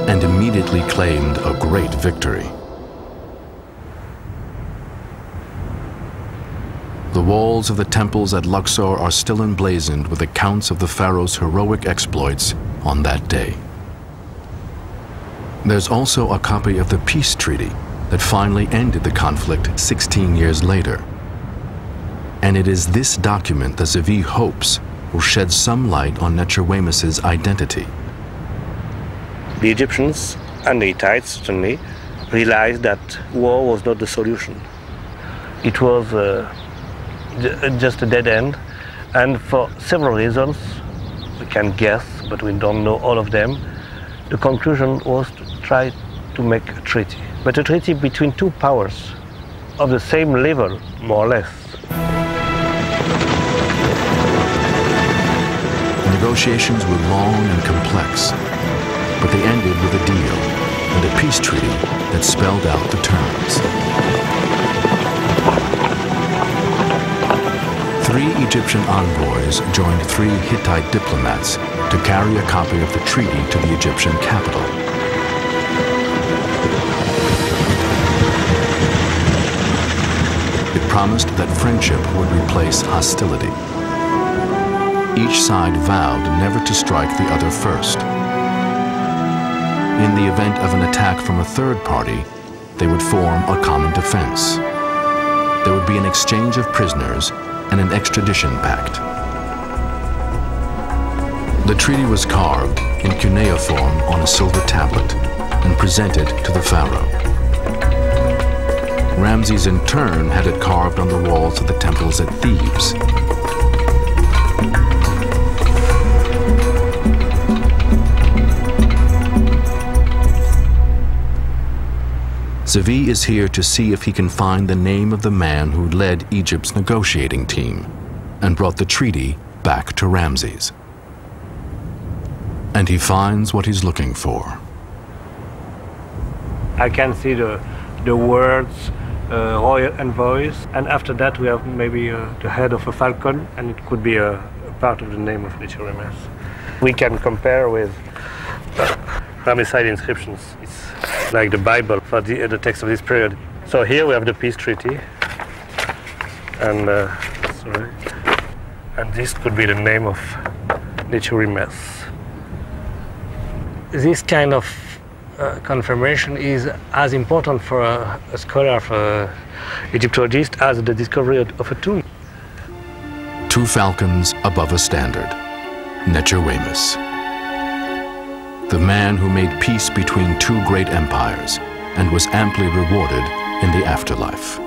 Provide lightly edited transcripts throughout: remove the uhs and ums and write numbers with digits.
and immediately claimed a great victory. The walls of the temples at Luxor are still emblazoned with accounts of the pharaoh's heroic exploits on that day. There's also a copy of the peace treaty that finally ended the conflict 16 years later. And it is this document that Zevi hopes will shed some light on Nechowemus's identity. The Egyptians and the Hittites certainly realized that war was not the solution. It was just a dead end, and for several reasons, we can guess, but we don't know all of them. The conclusion was to try to make a treaty, but a treaty between two powers of the same level, more or less. The negotiations were long and complex, but they ended with a deal and a peace treaty that spelled out the terms. 3 Egyptian envoys joined 3 Hittite diplomats to carry a copy of the treaty to the Egyptian capital. It promised that friendship would replace hostility. Each side vowed never to strike the other first. In the event of an attack from a third party, they would form a common defense. There would be an exchange of prisoners and an extradition pact. The treaty was carved in cuneiform on a silver tablet and presented to the pharaoh. Ramses in turn had it carved on the walls of the temples at Thebes. Zevi is here to see if he can find the name of the man who led Egypt's negotiating team and brought the treaty back to Ramses. And he finds what he's looking for. I can see the words, royal envoys, and after that we have maybe the head of a falcon, and it could be a part of the name of Nechowemus. We can compare with Ramesside inscriptions. It's like the Bible for the text of this period. So here we have the peace treaty, and this could be the name of Nechowemus. This kind of confirmation is as important for a scholar, for an Egyptologist, as the discovery of a tomb. 2 falcons above a standard, Nechowemus. The man who made peace between 2 great empires and was amply rewarded in the afterlife.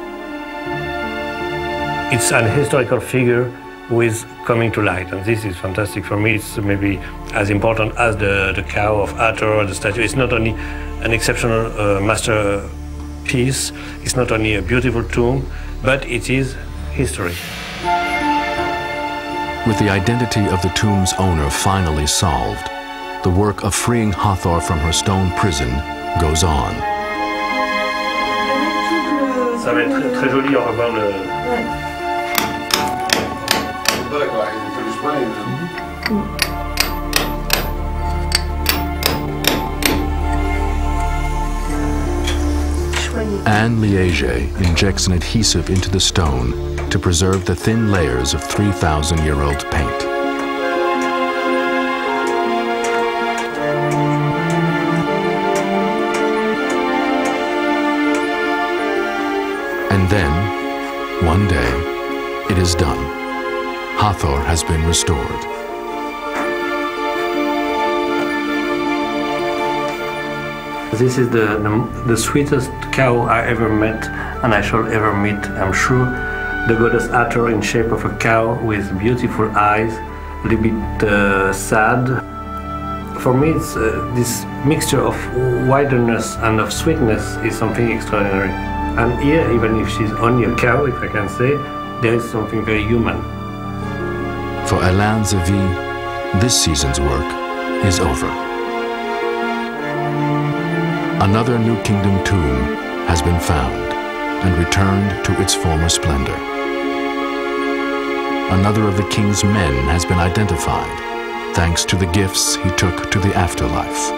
It's an historical figure who is coming to light, and this is fantastic for me. It's maybe as important as the cow of Hathor or the statue. It's not only an exceptional masterpiece, it's not only a beautiful tomb, but it is history. With the identity of the tomb's owner finally solved, the work of freeing Hathor from her stone prison goes on. Ça va être très joli, on va voir le... Anne Liège injects an adhesive into the stone to preserve the thin layers of 3,000-year-old paint. And then, one day, it is done. Hathor has been restored. This is the sweetest cow I ever met, and I shall ever meet, I'm sure. The goddess Hathor in shape of a cow with beautiful eyes, a little bit sad. For me, it's, this mixture of wilderness and of sweetness is something extraordinary. And here, even if she's only a cow, if I can say, there is something very human. For Alain Zevi, this season's work is over. Another New Kingdom tomb has been found and returned to its former splendor. Another of the king's men has been identified, thanks to the gifts he took to the afterlife.